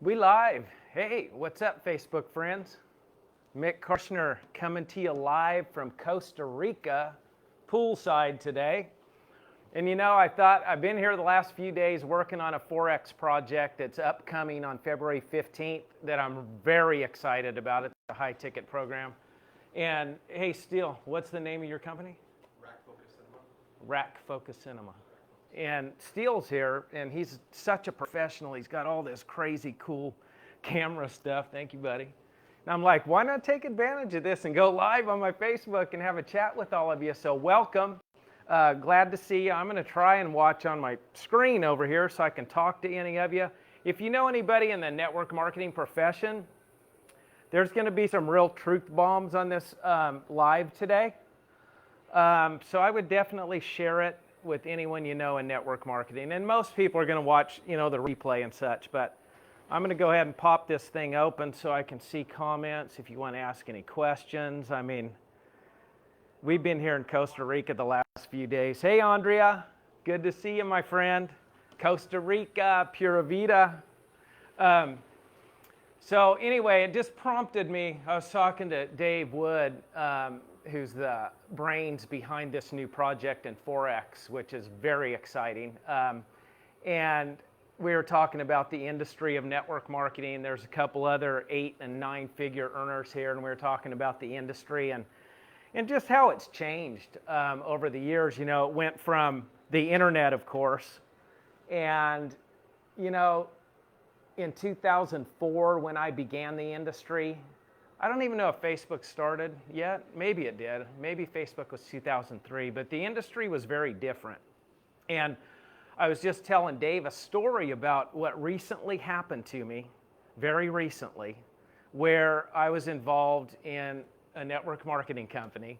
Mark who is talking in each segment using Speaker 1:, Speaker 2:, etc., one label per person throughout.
Speaker 1: We live. Hey, what's up, Facebook friends? Mick Karshner coming to you live from Costa Rica, poolside today. And you know, I thought I've been here the last few days working on a forex project that's upcoming on February 15th that I'm very excited about. It's a high ticket program. And hey, Steele, what's the name of your company? Rack Focus Cinema. And Steele's here, and he's such a professional. He's got all this crazy cool camera stuff. Thank you, buddy. And I'm like, why not take advantage of this and go live on my Facebook and have a chat with all of you? So welcome. Glad to see you. I'm going to try and watch on my screen over here so I can talk to any of you. If you know anybody in the network marketing profession, there's going to be some real truth bombs on this live today. So I would definitely share it with anyone you know in network marketing. And most people are going to watch, the replay and such. But I'm going to go ahead and pop this thing open so I can see comments if you want to ask any questions. I mean, we've been here in Costa Rica the last few days. Hey, Andrea. Good to see you, my friend. Costa Rica, Pura Vida. So anyway, it just prompted me. I was talking to Dave Wood, who's the brains behind this new project in forex, which is very exciting. And we were talking about the industry of network marketing. There's a couple other 8 and 9 figure earners here, and we were talking about the industry and just how it's changed over the years. You know, it went from the internet, of course, and in 2004 when I began the industry, I don't even know if Facebook started yet. Maybe it did. Maybe Facebook was 2003, but the industry was very different. And I was just telling Dave a story about what recently happened to me, very recently, where I was involved in a network marketing company,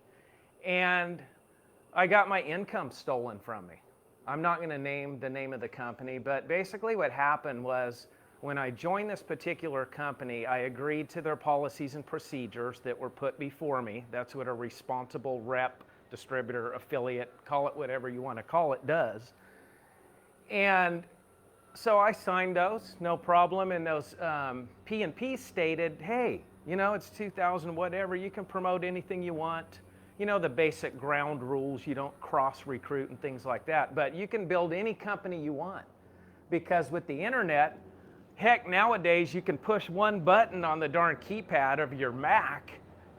Speaker 1: and I got my income stolen from me. I'm not going to name the name of the company, but basically what happened was when I joined this particular company, I agreed to their policies and procedures that were put before me. That's what a responsible rep, distributor, affiliate, call it whatever you want to call it, does. And so I signed those, no problem, and those P&Ps stated, hey, it's 2000 whatever, you can promote anything you want. The basic ground rules, you don't cross-recruit and things like that, but you can build any company you want. Because with the internet, heck, nowadays you can push one button on the darn keypad of your Mac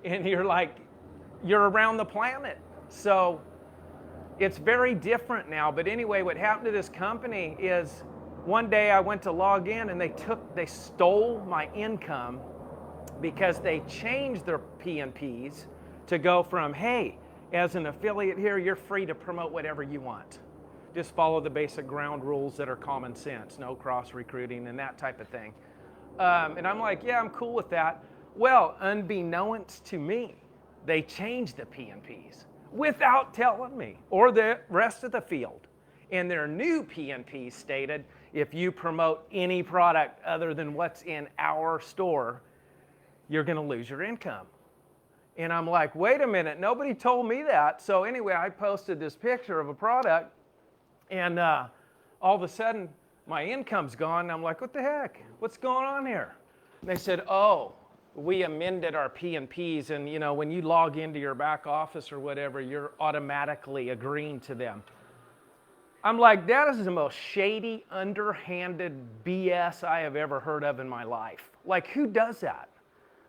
Speaker 1: and you're around the planet. So it's very different now. But anyway, what happened to this company is one day I went to log in and they stole my income because they changed their P&Ps to go from, hey, as an affiliate here, you're free to promote whatever you want. Just follow the basic ground rules that are common sense, no cross-recruiting and that type of thing. And I'm like, yeah, I'm cool with that. Well, unbeknownst to me, they changed the P&Ps without telling me or the rest of the field. And their new P&Ps stated, if you promote any product other than what's in our store, you're going to lose your income. And I'm like, wait a minute, nobody told me that. So anyway, I posted this picture of a product, and all of a sudden, my income's gone. And I'm like, what the heck? What's going on here? And they said, oh, we amended our P&Ps, and when you log into your back office or whatever, you're automatically agreeing to them. I'm like, that is the most shady, underhanded BS I have ever heard of in my life. Like, who does that?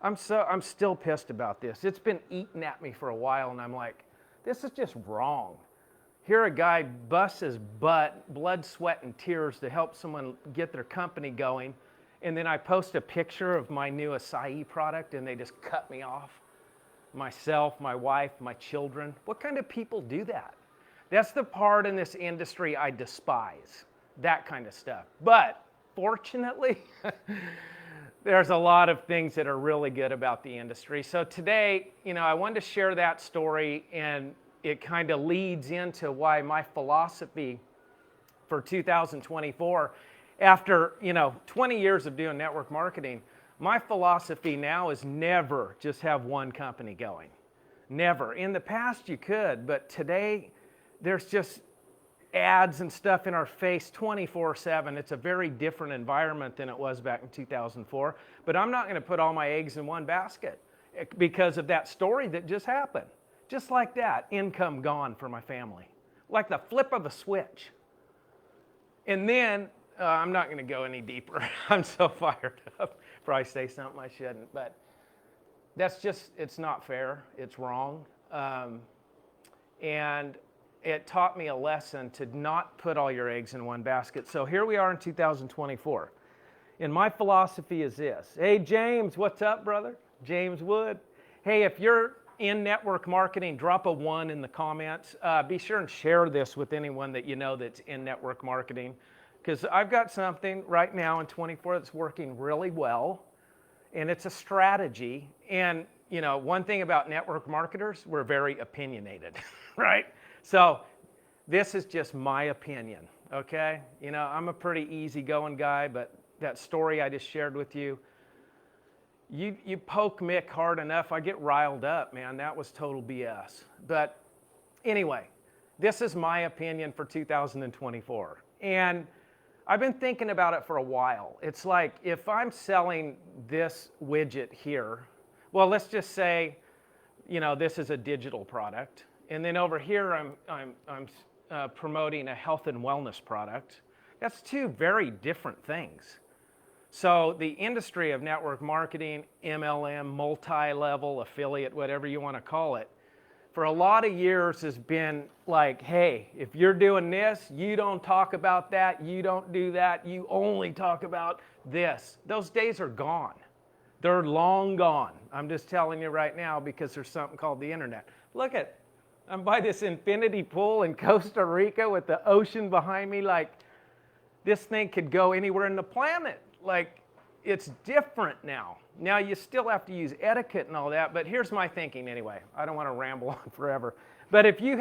Speaker 1: I'm still pissed about this. It's been eating at me for a while, and I'm like, this is just wrong. Here a guy busts his butt, blood, sweat, and tears to help someone get their company going, and then I post a picture of my new acai product, and they just cut me off. Myself, my wife, my children. What kind of people do that? That's the part in this industry I despise, that kind of stuff. But fortunately, there's a lot of things that are really good about the industry. So today, I wanted to share that story, and it kind of leads into why my philosophy for 2024, after 20 years of doing network marketing, my philosophy now is never just have one company going. Never. In the past you could, but today there's just ads and stuff in our face 24/7. It's a very different environment than it was back in 2004. But I'm not going to put all my eggs in one basket because of that story that just happened. Just like that, income gone for my family. Like the flip of a switch. And then, I'm not going to go any deeper. I'm so fired up. Probably say something I shouldn't. But that's just, it's not fair. It's wrong. And it taught me a lesson to not put all your eggs in one basket. So here we are in 2024. And my philosophy is this. Hey, James, what's up, brother? James Wood. Hey, if you're in network marketing, drop a 1 in the comments. Be sure and share this with anyone that you know that's in network marketing. Because I've got something right now in 24 that's working really well. And it's a strategy. And, you know, one thing about network marketers, we're very opinionated, right? So this is just my opinion, okay? You know, I'm a pretty easygoing guy, but that story I just shared with you, you poke Mick hard enough, I get riled up, man. That was total BS. But anyway, this is my opinion for 2024. And I've been thinking about it for a while. It's like if I'm selling this widget here, well, let's just say, you know, this is a digital product. And then over here, I'm promoting a health and wellness product. That's two very different things. So the industry of network marketing, MLM, multi-level, affiliate, whatever you want to call it, for a lot of years has been like, hey, if you're doing this, you don't talk about that, you don't do that, you only talk about this. Those days are gone. They're long gone. I'm just telling you right now because there's something called the internet. Look at, I'm by this infinity pool in Costa Rica with the ocean behind me. Like, this thing could go anywhere in the planet. Like, it's different now. Now, you still have to use etiquette and all that, but here's my thinking anyway. I don't want to ramble on forever. But if you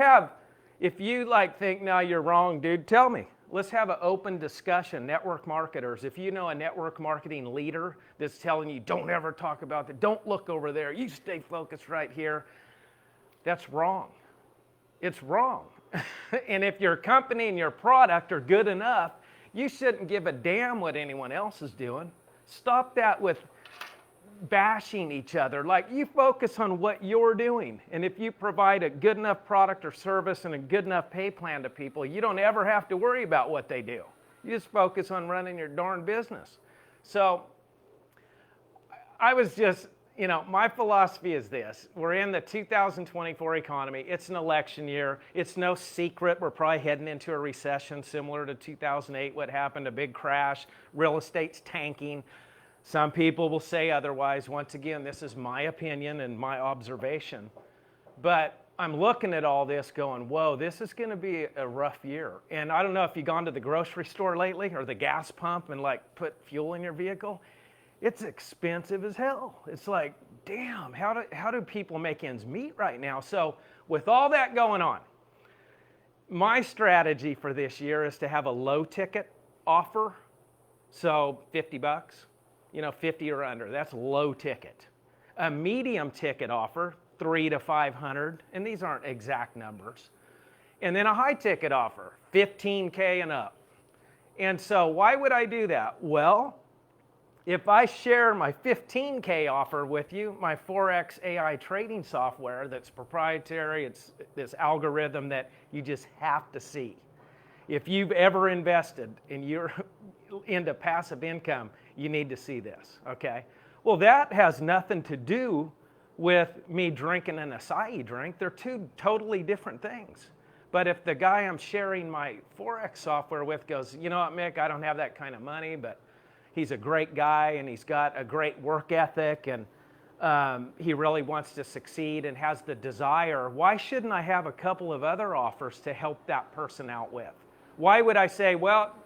Speaker 1: like think, no, you're wrong, dude, tell me. Let's have an open discussion, network marketers. If you know a network marketing leader that's telling you, don't ever talk about that, don't look over there, you stay focused right here, that's wrong. It's wrong. And if your company and your product are good enough, you shouldn't give a damn what anyone else is doing. Stop that with bashing each other. Like, you focus on what you're doing. And if you provide a good enough product or service and a good enough pay plan to people, you don't ever have to worry about what they do. You just focus on running your darn business. So I was just, you know, my philosophy is this. We're in the 2024 economy. It's an election year. It's no secret we're probably heading into a recession similar to 2008, what happened, a big crash. Real estate's tanking. Some people will say otherwise. Once again, this is my opinion and my observation. But I'm looking at all this going, whoa, this is going to be a rough year. And I don't know if you've gone to the grocery store lately or the gas pump and like put fuel in your vehicle. It's expensive as hell. It's like, damn, how do people make ends meet right now? So with all that going on, my strategy for this year is to have a low ticket offer. So $50, you know, 50 or under, that's low ticket. A medium ticket offer, 300 to 500, and these aren't exact numbers. And then a high ticket offer, 15K and up. And so why would I do that? Well, if I share my 15K offer with you, my forex AI trading software that's proprietary, it's this algorithm that you just have to see. If you've ever invested and you're into passive income, you need to see this, okay? Well, that has nothing to do with me drinking an acai drink. They're two totally different things. But if the guy I'm sharing my forex software with goes, you know what, Mick, I don't have that kind of money, but he's a great guy and he's got a great work ethic and he really wants to succeed and has the desire, why shouldn't I have a couple of other offers to help that person out with? Why would I say, well,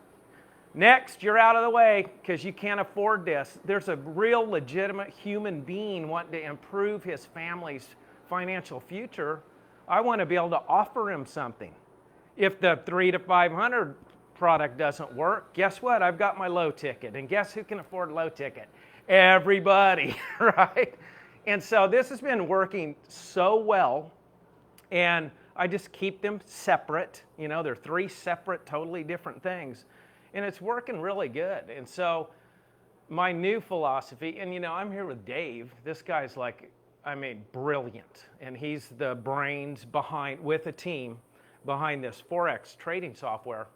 Speaker 1: next, you're out of the way because you can't afford this? There's a real legitimate human being wanting to improve his family's financial future. I want to be able to offer him something. If the 300 to 500 product doesn't work, guess what? I've got my low ticket. And guess who can afford low ticket? Everybody, right? And so this has been working so well. And I just keep them separate. You know, they're 3 separate, totally different things. And it's working really good. And so my new philosophy, and you know, I'm here with Dave. This guy's like, I mean, brilliant. And he's the brains behind, with a team, behind this forex trading software.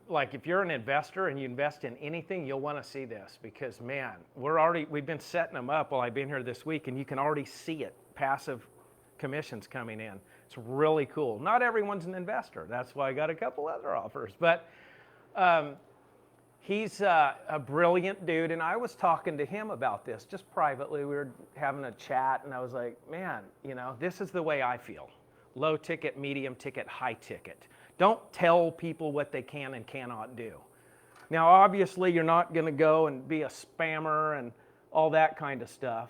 Speaker 1: Like if you're an investor and you invest in anything, you'll want to see this because man, we've been setting them up while I've been here this week and you can already see it, passive commissions coming in. It's really cool. Not everyone's an investor. That's why I got a couple other offers, but he's a brilliant dude. And I was talking to him about this just privately. We were having a chat and I was like, man, you know, this is the way I feel. Low ticket, medium ticket, high ticket. Don't tell people what they can and cannot do. Now, obviously, you're not going to go and be a spammer and all that kind of stuff.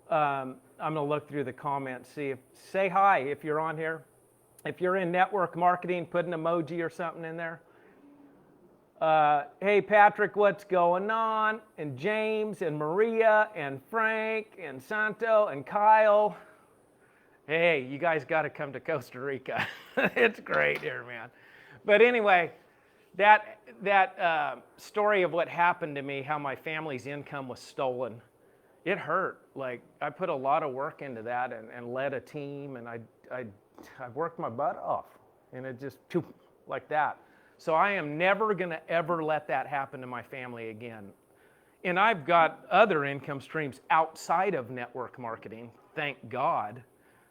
Speaker 1: I'm going to look through the comments, say hi if you're on here. If you're in network marketing, put an emoji or something in there. Hey, Patrick, what's going on? And James and Maria and Frank and Santo and Kyle. Hey, you guys got to come to Costa Rica. It's great here, man. But anyway, that story of what happened to me, how my family's income was stolen, it hurt. Like I put a lot of work into that and led a team, and I worked my butt off, and it just like that. So I am never going to ever let that happen to my family again. And I've got other income streams outside of network marketing, thank God.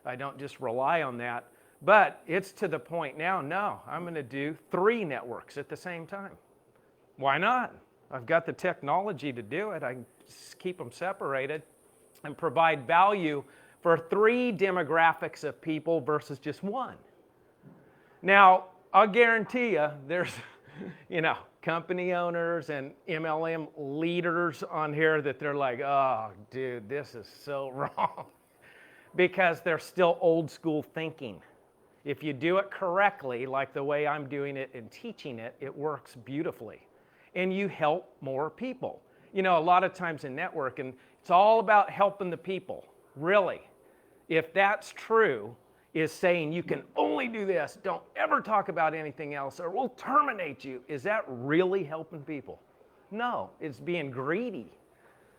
Speaker 1: I don't just rely on that, but it's to the point now, no, I'm going to do 3 networks at the same time. Why not? I've got the technology to do it. I can just keep them separated and provide value for 3 demographics of people versus just 1. Now, I'll guarantee you there's, you know, company owners and MLM leaders on here that they're like, oh, dude, this is so wrong. Because they're still old school thinking. If you do it correctly, like the way I'm doing it and teaching it, it works beautifully. And you help more people. You know, a lot of times in networking, it's all about helping the people, really. If that's true, is saying you can only do this, don't ever talk about anything else, or we'll terminate you. Is that really helping people? No, it's being greedy.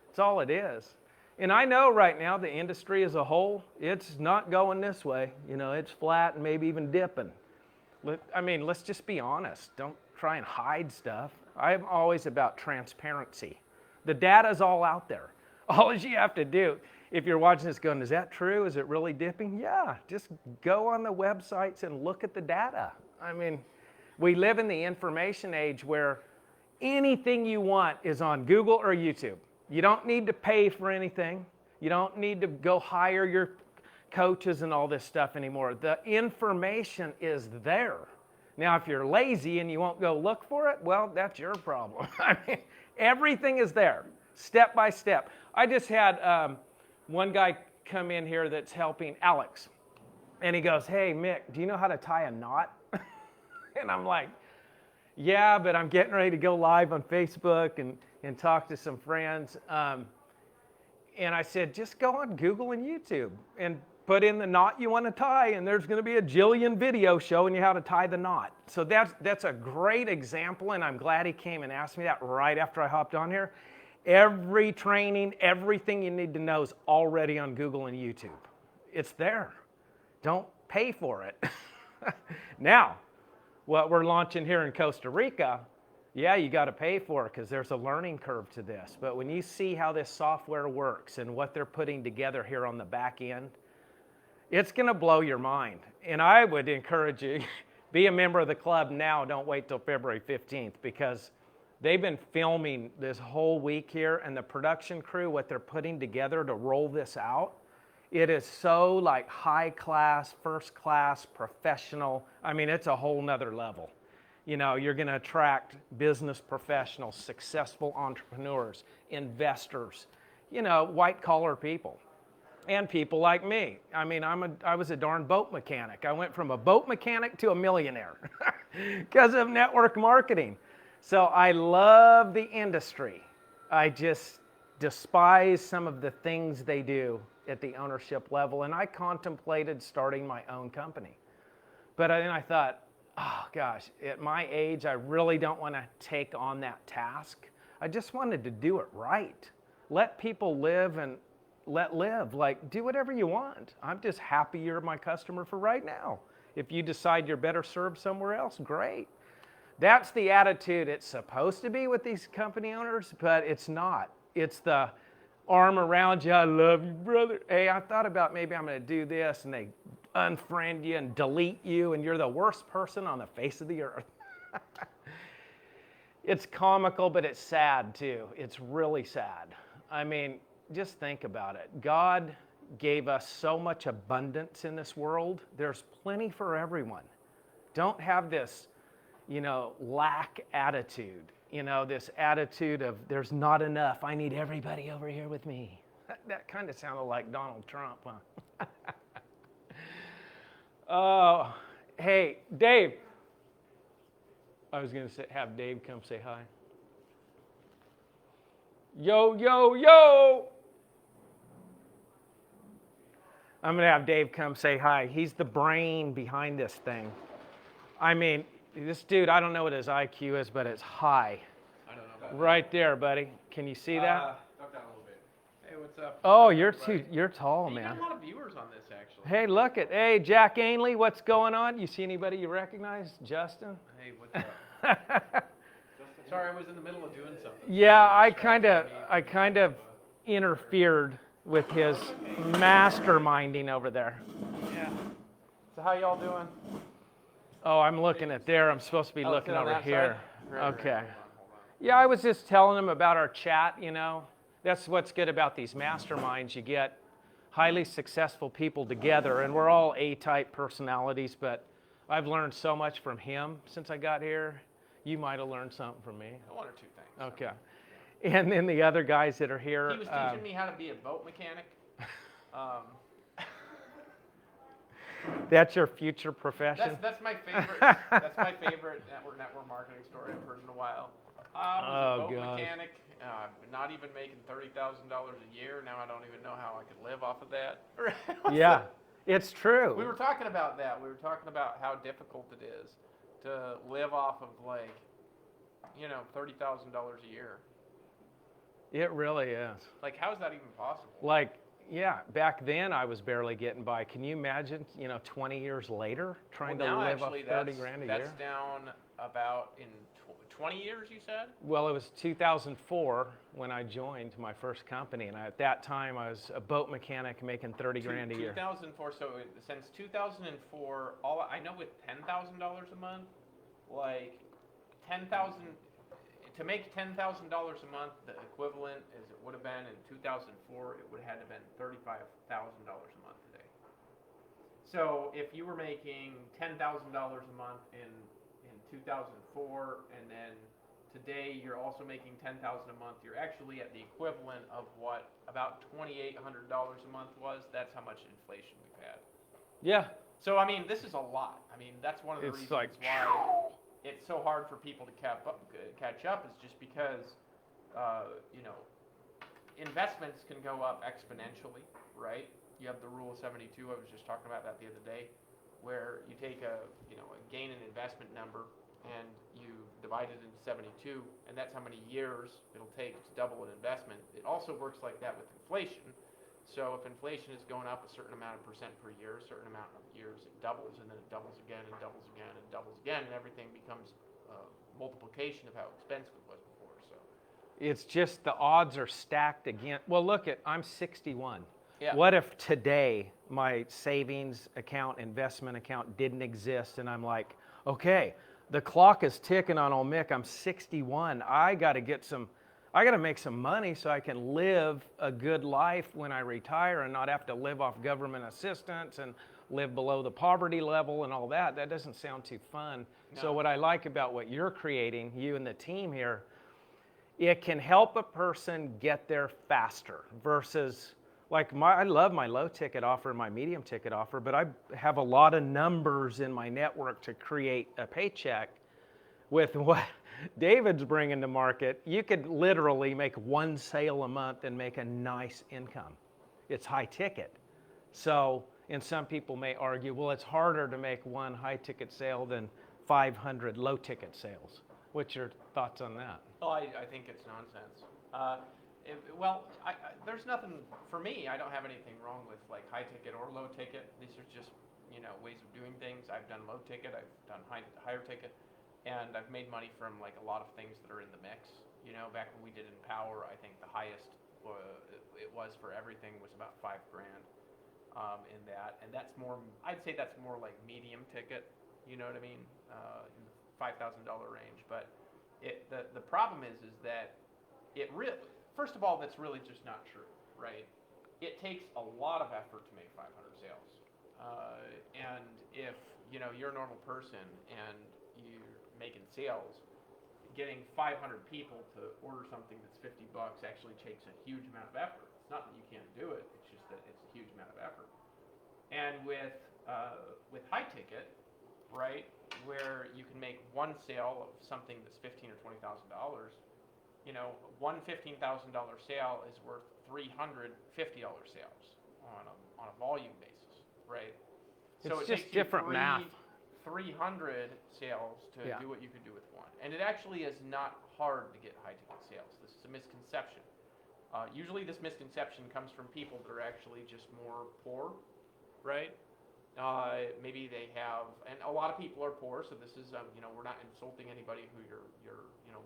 Speaker 1: That's all it is. And I know right now the industry as a whole, it's not going this way. You know, it's flat and maybe even dipping. I mean, let's just be honest. Don't try and hide stuff. I'm always about transparency. The data's all out there. All you have to do, if you're watching this going, is that true? Is it really dipping? Yeah, just go on the websites and look at the data. I mean, we live in the information age where anything you want is on Google or YouTube. You don't need to pay for anything. You don't need to go hire your coaches and all this stuff anymore. The information is there. Now, if you're lazy and you won't go look for it, well, that's your problem. I mean, everything is there, step by step. I just had one guy come in here that's helping Alex. And he goes, hey, Mick, do you know how to tie a knot? And I'm like, yeah, but I'm getting ready to go live on Facebook and talk to some friends. And I said, just go on Google and YouTube and put in the knot you want to tie, and there's going to be a jillion videos showing you how to tie the knot. So that's a great example, and I'm glad he came and asked me that right after I hopped on here. Every training, everything you need to know is already on Google and YouTube. It's there. Don't pay for it. Now, what we're launching here in Costa Rica, yeah, you got to pay for it because there's a learning curve to this. But when you see how this software works and what they're putting together here on the back end, it's going to blow your mind. And I would encourage you, be a member of the club now. Don't wait till February 15th because they've been filming this whole week here, and the production crew, what they're putting together to roll this out, it is so like high class, first class, professional. I mean, it's a whole nother level. You know, you're going to attract business professionals, successful entrepreneurs, investors, you know, white collar people. And people like me. I mean, I was a darn boat mechanic. I went from a boat mechanic to a millionaire because of network marketing. So I love the industry. I just despise some of the things they do at the ownership level, and I contemplated starting my own company. But then I thought, oh gosh, at my age, I really don't want to take on that task. I just wanted to do it right. Let people live and let live. Like, do whatever you want. I'm just happy you're my customer for right now. If you decide you're better served somewhere else, great. That's the attitude it's supposed to be with these company owners, but it's not. It's the arm around you, I love you, brother. Hey, I thought about maybe I'm going to do this, and they unfriend you and delete you, and you're the worst person on the face of the earth. It's comical, but it's sad too. It's really sad. I mean, just think about it. God gave us so much abundance in this world. There's plenty for everyone. Don't have this, lack attitude. This attitude of there's not enough. I need everybody over here with me. That kind of sounded like Donald Trump, huh? Oh, hey, Dave. I was going to have Dave come say hi. Yo, yo, yo. I'm going to have Dave come say hi. He's the brain behind this thing. I mean, this dude, I don't know what his IQ is, but it's high.
Speaker 2: I don't know about
Speaker 1: right that. There, buddy. Can you see that?
Speaker 2: Duck down a little bit. Hey, what's up?
Speaker 1: Oh,
Speaker 2: What's
Speaker 1: you're tall,
Speaker 2: hey,
Speaker 1: man.
Speaker 2: You got a lot of viewers on this, actually.
Speaker 1: Hey, look at, hey, Jack Ainley, what's going on? You see anybody you recognize? Justin?
Speaker 2: Hey, what's up? Sorry, I was in the middle of doing something.
Speaker 1: Yeah, I kind of interfered with his masterminding over there.
Speaker 2: Yeah. So how y'all doing?
Speaker 1: Oh, I'm looking at there. I'm supposed to be looking over here.
Speaker 2: Right,
Speaker 1: Okay.
Speaker 2: Hold on.
Speaker 1: Yeah, I was just telling him about our chat, That's what's good about these masterminds. You get highly successful people together, and we're all A-type personalities, but I've learned so much from him since I got here. You might have learned something from me.
Speaker 2: One or two things.
Speaker 1: Okay. And then the other guys that are here.
Speaker 2: He was teaching me how to be a boat mechanic.
Speaker 1: That's your future profession?
Speaker 2: That's my favorite. That's my favorite network marketing story I've heard in a while. I was a boat mechanic, not even making $30,000 a year. Now I don't even know how I could live off of that.
Speaker 1: Yeah, it's true.
Speaker 2: We were talking about that. We were talking about how difficult it is to live off of $30,000 a year.
Speaker 1: It really is.
Speaker 2: Like, how is that even possible?
Speaker 1: Back then I was barely getting by. Can you imagine, 20 years later trying to live off 30 grand a year?
Speaker 2: That's down about in 20 years, you said?
Speaker 1: Well, it was 2004 when I joined my first company, and at that time I was a boat mechanic making 30 grand a year.
Speaker 2: 2004, so since 2004, I know with $10,000 a month, like 10,000, to make $10,000 a month, the equivalent as it would have been in 2004, it would have had to have been $35,000 a month today. So if you were making $10,000 a month in 2004, and then today you're also making $10,000 a month, you're actually at the equivalent of what about $2,800 a month was. That's how much inflation we've had.
Speaker 1: Yeah.
Speaker 2: So I mean, this is a lot. I mean, that's one of the reasons why it's so hard for people to catch up is just because, investments can go up exponentially, right? You have the rule of 72. I was just talking about that the other day, where you take a gain in investment number and you divide it into 72, and that's how many years it'll take to double an investment. It also works like that with inflation. So if inflation is going up a certain amount of percent per year, a certain amount of years it doubles, and then it doubles again and doubles again and doubles again, and everything becomes multiplication of how expensive it was before. So
Speaker 1: it's just the odds are stacked again. Well, I'm 61.
Speaker 2: Yeah.
Speaker 1: What if today my savings account, investment account didn't exist, and I'm like, okay, the clock is ticking on old Mick. I'm 61. I got to make some money so I can live a good life when I retire and not have to live off government assistance and live below the poverty level and all that. That doesn't sound too fun. No. So what I like about what you're creating, you and the team here, it can help a person get there faster versus I love my low ticket offer and my medium ticket offer, but I have a lot of numbers in my network to create a paycheck. With what David's bringing to market, you could literally make one sale a month and make a nice income. it's high ticket. So, and some people may argue, well, it's harder to make one high ticket sale than 500 low ticket sales. What's your thoughts on that?
Speaker 2: Well, I think it's nonsense. There's nothing, for me, I don't have anything wrong with like high ticket or low ticket. These are just, ways of doing things. I've done low ticket, I've done higher ticket, and I've made money from like a lot of things that are in the mix. Back when we did Empower, I think the highest it was for everything was about $5,000 in that, and that's more, I'd say that's more like medium ticket, you know what I mean, in the $5,000 range. But the problem is that it really, first of all, that's really just not true, right? It takes a lot of effort to make 500 sales. And if, you're a normal person and you're making sales, getting 500 people to order something that's $50 actually takes a huge amount of effort. It's not that you can't do it, it's just that it's a huge amount of effort. And with high ticket, right, where you can make one sale of something that's $15,000 or $20,000, one $15,000 sale is worth 300 $50 sales on a volume basis, right? So
Speaker 1: It's
Speaker 2: it
Speaker 1: just
Speaker 2: takes you
Speaker 1: different math.
Speaker 2: 300 sales to do what you could do with one. And it actually is not hard to get high ticket sales. This is a misconception. Usually this misconception comes from people that are actually just more poor, right? Maybe they have, and a lot of people are poor, so this is, we're not insulting anybody who you're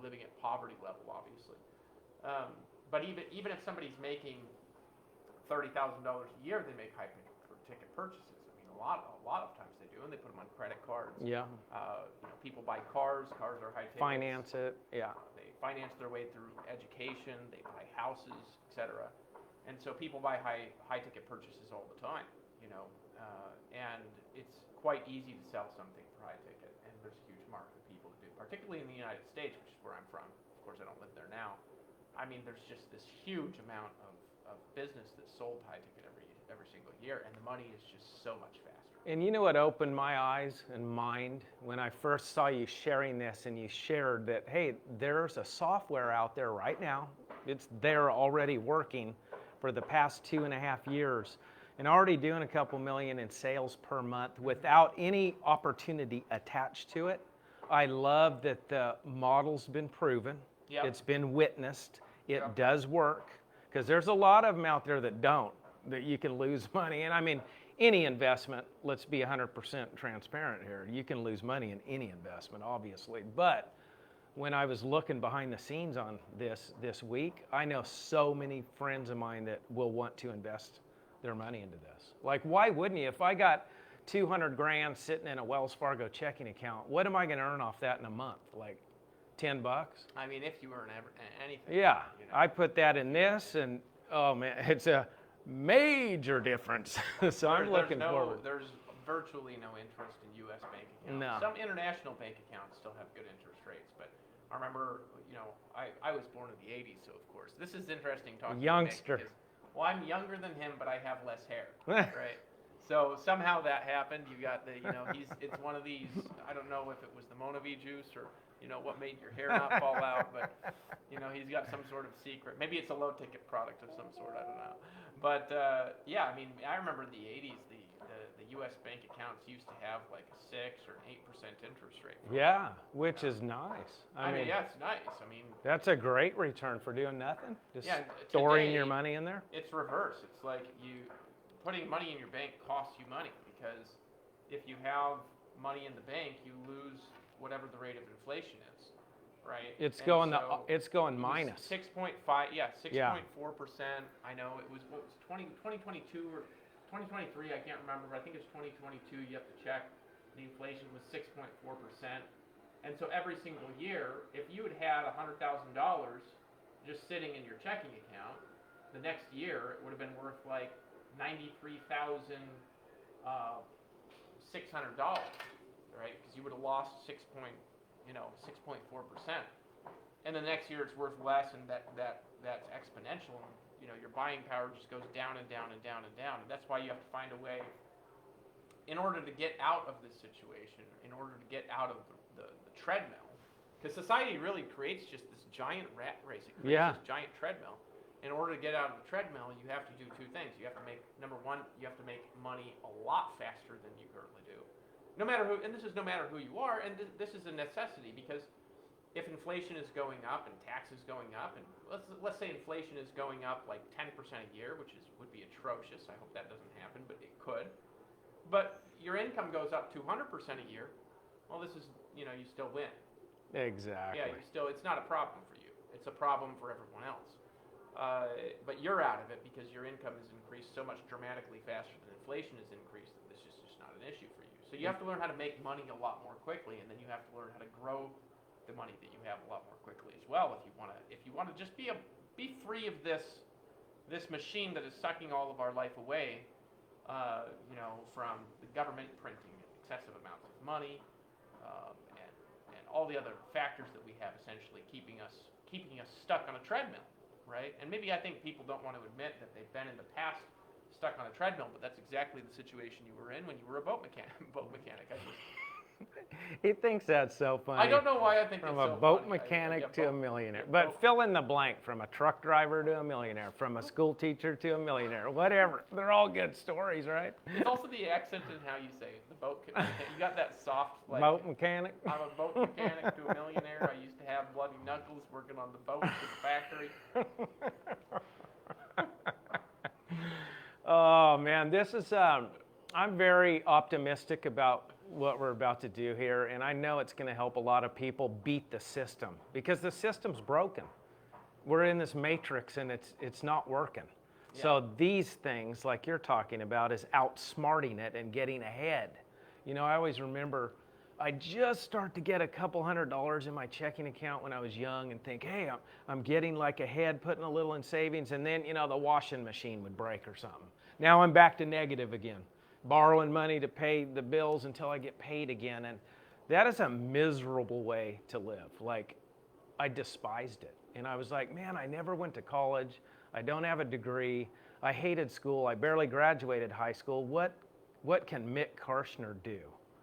Speaker 2: living at poverty level, obviously. But even if somebody's making $30,000 a year, they make high ticket purchases. I mean, a lot of times they do, and they put them on credit cards.
Speaker 1: Yeah.
Speaker 2: People buy cars. Cars are high ticket.
Speaker 1: Finance it. Yeah.
Speaker 2: They finance their way through education. They buy houses, etc. And so people buy high ticket purchases all the time. And it's quite easy to sell something for high ticket, and there's a huge market of people to do, particularly in the United States, which is where I'm from. Of course, I don't live there now. I mean, there's just this huge amount of business that's sold high ticket every single year, and the money is just so much faster.
Speaker 1: And you know what opened my eyes and mind when I first saw you sharing this, and you shared that, hey, there's a software out there right now. It's there already working for the past 2.5 years. And already doing a couple million in sales per month without any opportunity attached to it. I love that the model's been proven.
Speaker 2: Yep.
Speaker 1: It's been witnessed. It does work. Because there's a lot of them out there that don't, that you can lose money. And I mean, any investment, let's be 100% transparent here. You can lose money in any investment, obviously. But when I was looking behind the scenes on this week, I know so many friends of mine that will want to invest their money into this. Like, why wouldn't you? If I got $200,000 sitting in a Wells Fargo checking account, what am I going to earn off that in a month? Like $10?
Speaker 2: I mean, if you earn anything.
Speaker 1: Yeah, I put that in this, and oh man, it's a major difference. So I'm looking forward.
Speaker 2: There's virtually no interest in U.S. bank accounts.
Speaker 1: No.
Speaker 2: Some international bank accounts still have good interest rates, but I remember, I was born in the 80s, so of course, this is interesting talking
Speaker 1: Youngster.
Speaker 2: to Mick, well, I'm younger than him, but I have less hair, right? So somehow that happened. You got it's one of these, I don't know if it was the Monavi juice or, what made your hair not fall out, but, he's got some sort of secret. Maybe it's a low ticket product of some sort, I don't know. But, I mean, I remember in the 80s, the U.S. bank accounts used to have like a 6 or 8% interest rate.
Speaker 1: Yeah, which is nice.
Speaker 2: I mean, yeah, it's nice. I mean,
Speaker 1: that's a great return for doing nothing. Just
Speaker 2: today,
Speaker 1: storing your money in there.
Speaker 2: It's reverse. It's like putting money in your bank costs you money, because if you have money in the bank, you lose whatever the rate of inflation is, right?
Speaker 1: It's going minus
Speaker 2: 6.5. Yeah, 6.4%. I know it was 2022 or 2023. I can't remember, but I think it's 2022. You have to check. The inflation was 6.4%, and so every single year, if you had $100,000 just sitting in your checking account, the next year it would have been worth like $93,600, right? Because you would have lost 6.4%, and the next year it's worth less, and that's exponential. And, your buying power just goes down and down and down and down, and that's why you have to find a way, in order to get out of this situation, in order to get out of the treadmill, because society really creates just this giant rat race. It creates this giant treadmill. in order to get out of the treadmill, you have to do two things. You have to make, number one, you have to make money a lot faster than you currently do. No matter who, and this is no matter who you are, and this is a necessity, because if inflation is going up and taxes going up, and let's say inflation is going up like 10% a year, which would be atrocious. I hope that doesn't happen, but it could. But your income goes up 200% a year. Well, this is, you still win.
Speaker 1: Exactly.
Speaker 2: Yeah, it's not a problem for you. It's a problem for everyone else. But you're out of it because your income has increased so much dramatically faster than inflation has increased that this is just not an issue for you. So you have to learn how to make money a lot more quickly, and then you have to learn how to grow the money that you have a lot more quickly as well. If you want to just be free of this machine that is sucking all of our life away, from the government printing excessive amounts of money, and all the other factors that we have essentially keeping us stuck on a treadmill. Right? And maybe I think people don't want to admit that they've been in the past stuck on a treadmill, but that's exactly the situation you were in when you were a boat mechanic.
Speaker 1: He thinks that's so funny.
Speaker 2: I don't know why I think
Speaker 1: from
Speaker 2: it's so
Speaker 1: a boat
Speaker 2: funny.
Speaker 1: mechanic to a millionaire. But fill in the blank, from a truck driver to a millionaire, from a school teacher to a millionaire, whatever. They're all good stories, right?
Speaker 2: It's also the accent in how you say it. The boat mechanic. You got that soft, like,
Speaker 1: boat mechanic?
Speaker 2: I'm a boat mechanic to a millionaire. I used to have bloody knuckles working on the boats at the factory.
Speaker 1: Oh, man, this is, I'm very optimistic about what we're about to do here, and I know it's going to help a lot of people beat the system, because the system's broken. We're in this matrix, and it's not working. Yeah. So these things, like you're talking about, is outsmarting it and getting ahead. I always remember I just start to get a couple $100 in my checking account when I was young and think, hey, I'm getting like ahead, putting a little in savings, and then, the washing machine would break or something. Now I'm back to negative again, borrowing money to pay the bills until I get paid again. And that is a miserable way to live. Like, I despised it. And I was like, man, I never went to college. I don't have a degree. I hated school. I barely graduated high school. What can Mick Karshner do?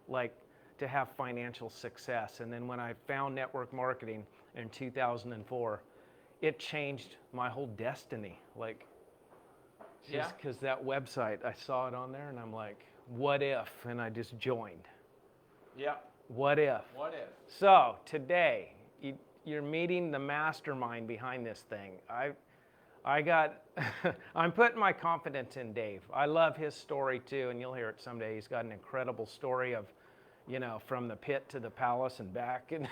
Speaker 1: Like, to have financial success. And then when I found network marketing in 2004, it changed my whole destiny. Like, just because that website, I saw it on there and I'm like, what if? And I just joined.
Speaker 2: Yeah.
Speaker 1: What if?
Speaker 2: What if?
Speaker 1: So today, you're meeting the mastermind behind this thing. I'm putting my confidence in Dave. I love his story too, and you'll hear it someday. He's got an incredible story of, from the pit to the palace and back, and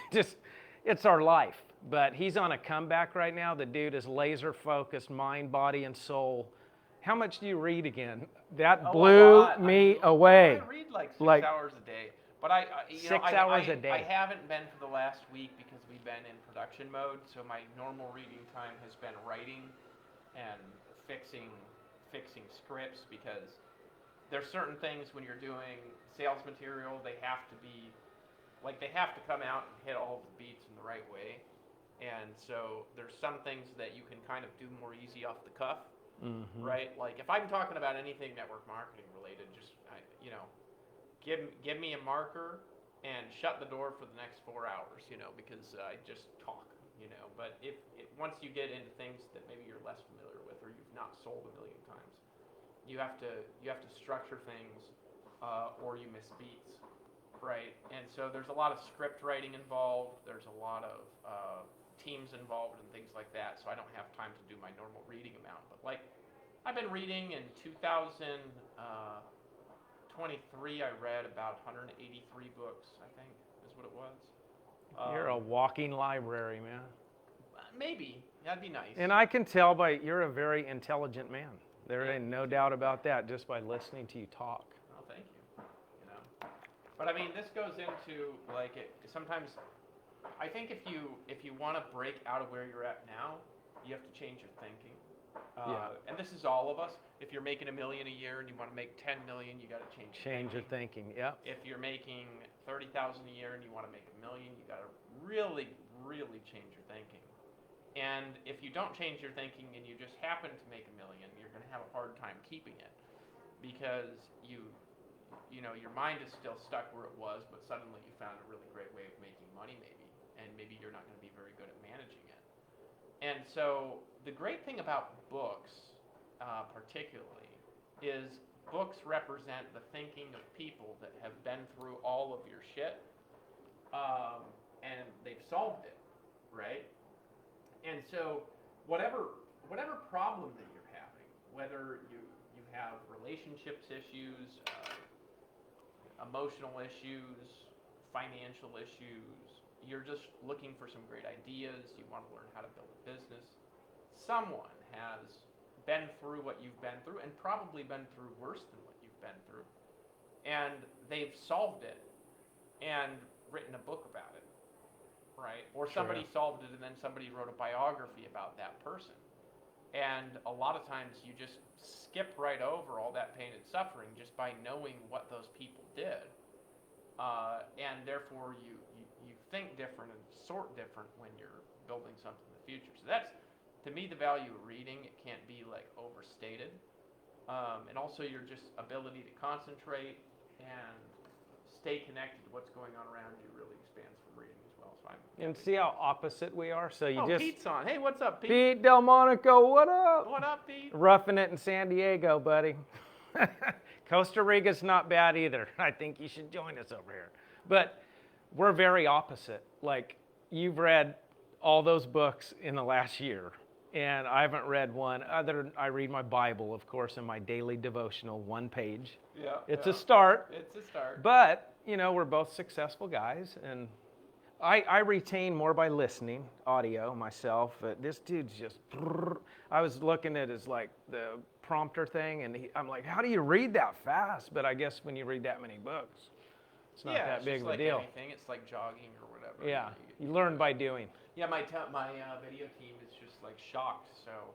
Speaker 1: it's our life. But he's on a comeback right now. The dude is laser focused, mind, body, and soul. How much do you read again? That blew me away.
Speaker 2: I read like 6 hours a day, but I
Speaker 1: 6 hours a day.
Speaker 2: I haven't been for the last week because we've been in production mode. So my normal reading time has been writing and fixing scripts, because there's certain things when you're doing sales material, they have to come out and hit all the beats in the right way. And so there's some things that you can kind of do more easy off the cuff. Mm-hmm. Right? Like, if I'm talking about anything network marketing related, just, give me a marker and shut the door for the next 4 hours, because I just talk, But once you get into things that maybe you're less familiar with, or you've not sold a million times, you have to structure things, or you miss beats, right? And so there's a lot of script writing involved. There's a lot of teams involved and things like that, so I don't have time to do my normal reading amount. But like, I've been reading in 2023, I read about 183 books, I think is what it was.
Speaker 1: You're a walking library, man.
Speaker 2: Maybe. That'd be nice.
Speaker 1: And I can tell you're a very intelligent man. There ain't no doubt about that, just by listening to you talk.
Speaker 2: Oh, thank you. But I mean, this goes into, like, sometimes I think if you want to break out of where you're at now, you have to change your thinking. And this is all of us. If you're making $1 million a year and you want to make $10 million, you got to change
Speaker 1: your thinking. Yeah.
Speaker 2: If you're making $30,000 a year and you want to make $1 million, you got to really, really change your thinking. And if you don't change your thinking and you just happen to make $1 million, you're going to have a hard time keeping it, because your mind is still stuck where it was, but suddenly you found a really great way of making money, maybe, and maybe you're not going to be very good at managing it. And so the great thing about books, particularly, is books represent the thinking of people that have been through all of your shit, and they've solved it, right? And so whatever problem that you're having, whether you have relationships issues, emotional issues, financial issues, you're just looking for some great ideas, you want to learn how to build a business, someone has been through what you've been through and probably been through worse than what you've been through. And they've solved it and written a book about it, right? Or somebody solved it and then somebody wrote a biography about that person. And a lot of times you just skip right over all that pain and suffering just by knowing what those people did. And therefore you think different and sort different when you're building something in the future. So that's, to me, the value of reading. It can't be like overstated. And also your just ability to concentrate and stay connected to what's going on around you really expands from reading as well. So
Speaker 1: And see how opposite we are? So you just...
Speaker 2: Pete's on. Hey, what's up, Pete?
Speaker 1: Pete Delmonico, what up?
Speaker 2: What up, Pete?
Speaker 1: Roughing it in San Diego, buddy. Costa Rica's not bad either. I think you should join us over here. But we're very opposite. Like, you've read all those books in the last year, and I haven't read one other than I read my Bible, of course, in my daily devotional, 1 page.
Speaker 2: Yeah.
Speaker 1: It's a start.
Speaker 2: It's a start.
Speaker 1: But, you know, we're both successful guys, and I retain more by listening, audio, myself. This dude's just... I was looking at his, like, the prompter thing, and I'm like, how do you read that fast? But I guess when you read that many books, it's not that big of a deal.
Speaker 2: Anything. It's like jogging or whatever.
Speaker 1: Yeah, you learn by doing.
Speaker 2: Yeah, my video team is just like shocked. So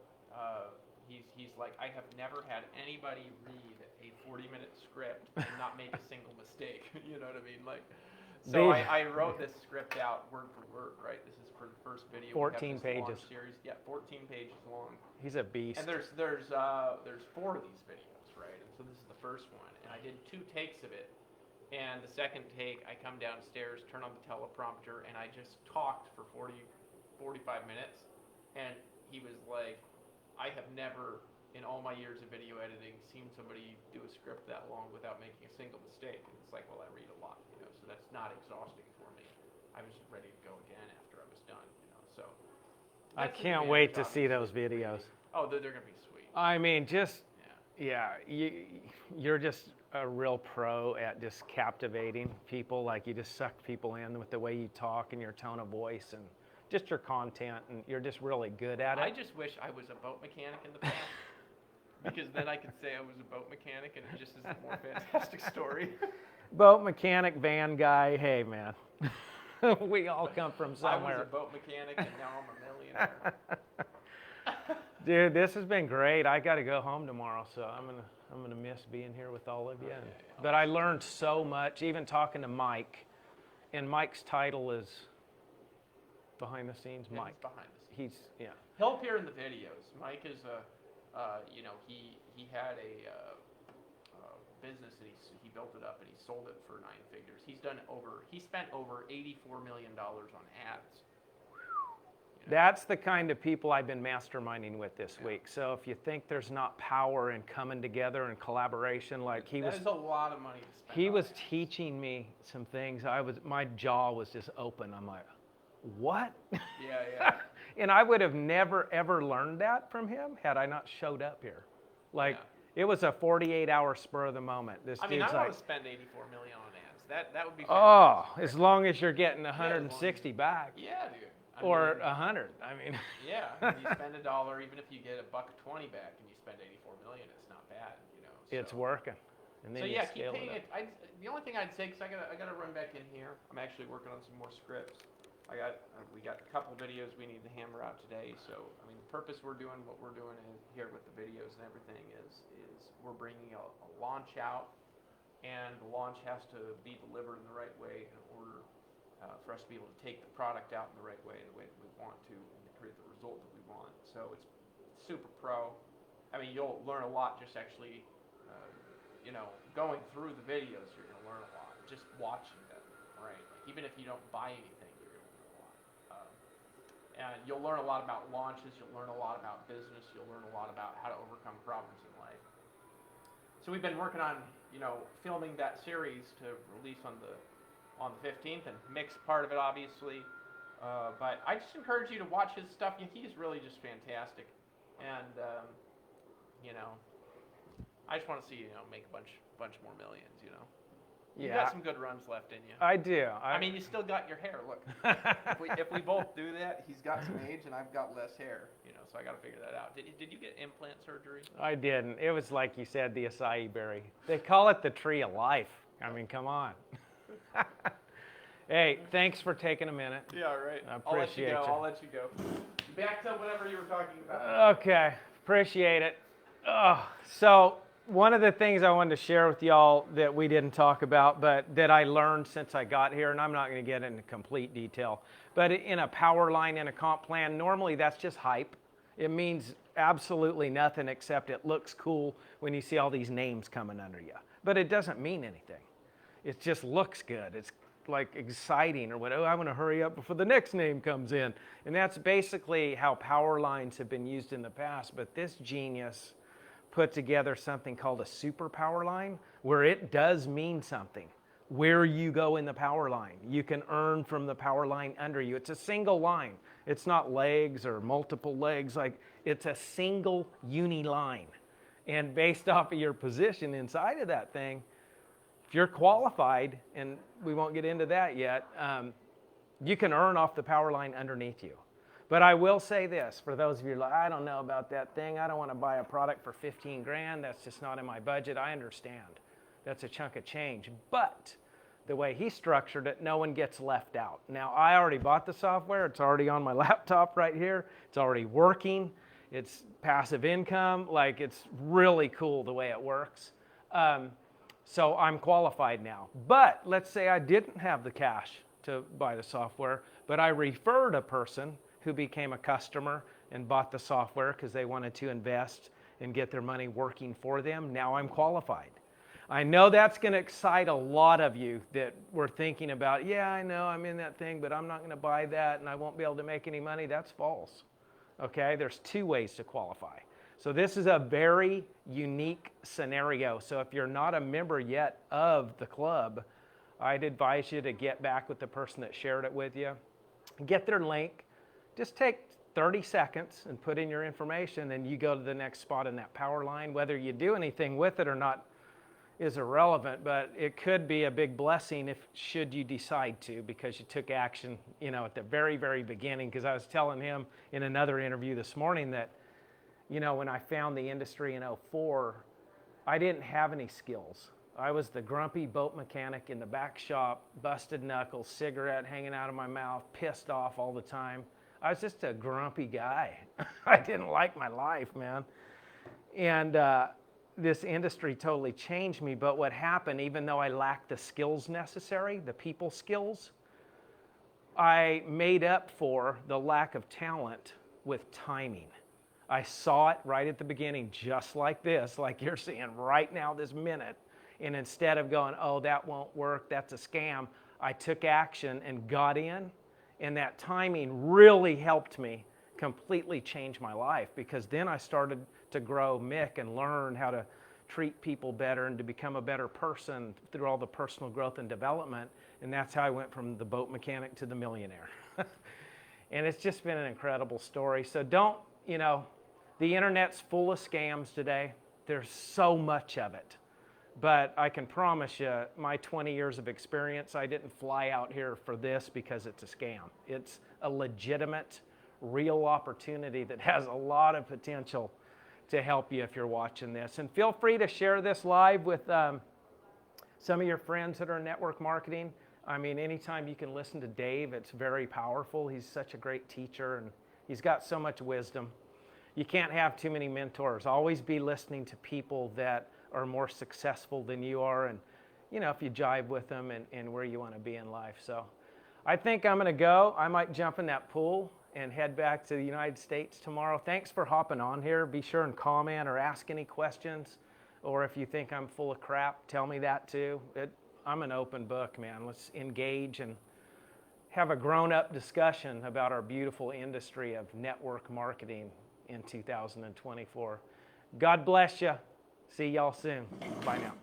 Speaker 2: he's like, I have never had anybody read a 40-minute script and not make a single mistake. You know what I mean? Like, so I wrote this script out word for word, right? This is for the first video.
Speaker 1: 14 pages.
Speaker 2: Series. Yeah, 14 pages long.
Speaker 1: He's a beast.
Speaker 2: And there's 4 of these videos, right? And so this is the first one, and I did 2 takes of it. And the second take, I come downstairs, turn on the teleprompter, and I just talked for 45 minutes. And he was like, I have never, in all my years of video editing, seen somebody do a script that long without making a single mistake. And it's like, well, I read a lot, you know, so that's not exhausting for me. I was ready to go again after I was done, you know, so.
Speaker 1: I can't wait to see those videos.
Speaker 2: Oh, they're going to be sweet.
Speaker 1: I mean, just, you're just a real pro at just captivating people. Like, you just suck people in with the way you talk and your tone of voice and just your content, and you're just really good at it.
Speaker 2: I just wish I was a boat mechanic in the past, because then I could say I was a boat mechanic and it just is a more fantastic story.
Speaker 1: Boat mechanic, van guy, hey man. We all come from somewhere.
Speaker 2: I was a boat mechanic and now I'm a millionaire.
Speaker 1: Dude, this has been great. I got to go home tomorrow, so I'm gonna miss being here with all of you. But I learned so much, even talking to Mike. And Mike's title is behind the scenes.
Speaker 2: Yeah,
Speaker 1: Mike.
Speaker 2: he's behind the scenes.
Speaker 1: He'll
Speaker 2: appear in the videos. Mike is he had a business and he built it up and he sold it for 9 figures. He spent over $84 million on ads.
Speaker 1: That's the kind of people I've been masterminding with this week. So if you think there's not power in coming together and collaboration, like
Speaker 2: there's a lot of money to spend.
Speaker 1: He was teaching me some things. My jaw was just open. I'm like, what?
Speaker 2: Yeah.
Speaker 1: And I would have never ever learned that from him had I not showed up here. Like, it was a 48-hour spur of the moment. I
Speaker 2: want to spend $84 million on ads. That would be fantastic.
Speaker 1: Oh, as long as you're getting 160 back.
Speaker 2: Yeah, dude.
Speaker 1: Or 100. I mean.
Speaker 2: Yeah, you spend $1, even if you get $1.20 back, and you spend $84 million, it's not bad, you know. So.
Speaker 1: It's working. And then
Speaker 2: keep paying it. The only thing I'd say, because I gotta run back in here. I'm actually working on some more scripts. We got a couple videos we need to hammer out today. So I mean, the purpose what we're doing here with the videos and everything is we're bringing a launch out, and the launch has to be delivered in the right way in order for us to be able to take the product out in the right way, in the way that we want to, and to create the result that we want. So it's super pro. I mean, you'll learn a lot just actually, going through the videos. You're going to learn a lot just watching them, right? Like, even if you don't buy anything, you're going to learn a lot. And you'll learn a lot about launches, you'll learn a lot about business, you'll learn a lot about how to overcome problems in life. So we've been working on, filming that series to release on the 15th, and Mick's part of it, obviously. But I just encourage you to watch his stuff. He's really just fantastic, and I just want to see you make a bunch more millions. You got some good runs left in you.
Speaker 1: I do.
Speaker 2: I mean, you still got your hair. Look, if we both do that, he's got some age, and I've got less hair. So I got to figure that out. Did you get implant surgery?
Speaker 1: I didn't. It was like you said, the acai berry. They call it the tree of life. I mean, come on. Hey, thanks for taking a minute.
Speaker 2: Yeah, right.
Speaker 1: I appreciate you.
Speaker 2: I'll let you go. Back to whatever you were talking about.
Speaker 1: Okay, appreciate it. So one of the things I wanted to share with y'all that we didn't talk about, but that I learned since I got here, and I'm not going to get into complete detail, but in a power line, in a comp plan, normally that's just hype. It means absolutely nothing except it looks cool when you see all these names coming under you. But it doesn't mean anything. It just looks good. It's like exciting or whatever. I want to hurry up before the next name comes in. And that's basically how power lines have been used in the past. But this genius put together something called a super power line, where it does mean something. Where you go in the power line, you can earn from the power line under you. It's a single line. It's not legs or multiple legs. Like, it's a single uni line. And based off of your position inside of that thing, if you're qualified, and we won't get into that yet, you can earn off the power line underneath you. But I will say this, for those of you like, I don't know about that thing. I don't want to buy a product for 15 grand. That's just not in my budget. I understand. That's a chunk of change. But the way he structured it, no one gets left out. Now, I already bought the software. It's already on my laptop right here. It's already working. It's passive income. Like, it's really cool the way it works. So I'm qualified now. But let's say I didn't have the cash to buy the software, but I referred a person who became a customer and bought the software because they wanted to invest and get their money working for them. Now I'm qualified. I know that's going to excite a lot of you that were thinking about, yeah, I know I'm in that thing, but I'm not going to buy that and I won't be able to make any money. That's false. Okay, there's two ways to qualify. So this is a very unique scenario. So if you're not a member yet of the club, I'd advise you to get back with the person that shared it with you. Get their link. Just take 30 seconds and put in your information, and you go to the next spot in that power line. Whether you do anything with it or not is irrelevant, but it could be a big blessing should you decide to, because you took action, at the very, very beginning. Because I was telling him in another interview this morning that, when I found the industry in 2004, I didn't have any skills. I was the grumpy boat mechanic in the back shop, busted knuckles, cigarette hanging out of my mouth, pissed off all the time. I was just a grumpy guy. I didn't like my life, man. And this industry totally changed me. But what happened, even though I lacked the skills necessary, the people skills, I made up for the lack of talent with timing. I saw it right at the beginning, just like this, like you're seeing right now, this minute. And instead of going, oh, that won't work, that's a scam, I took action and got in. And that timing really helped me completely change my life, because then I started to grow Mick and learn how to treat people better and to become a better person through all the personal growth and development. And that's how I went from the boat mechanic to the millionaire. And it's just been an incredible story. So don't, the internet's full of scams today. There's so much of it. But I can promise you, my 20 years of experience, I didn't fly out here for this because it's a scam. It's a legitimate, real opportunity that has a lot of potential to help you if you're watching this. And feel free to share this live with some of your friends that are in network marketing. I mean, anytime you can listen to Dave, it's very powerful. He's such a great teacher, and he's got so much wisdom. You can't have too many mentors. Always be listening to people that are more successful than you are, and if you jive with them and where you want to be in life. So I think I'm going to go. I might jump in that pool and head back to the United States tomorrow. Thanks for hopping on here. Be sure and comment or ask any questions, or if you think I'm full of crap, tell me that too. I'm an open book, man. Let's engage and have a grown-up discussion about our beautiful industry of network marketing in 2024. God bless you. See y'all soon. Bye now.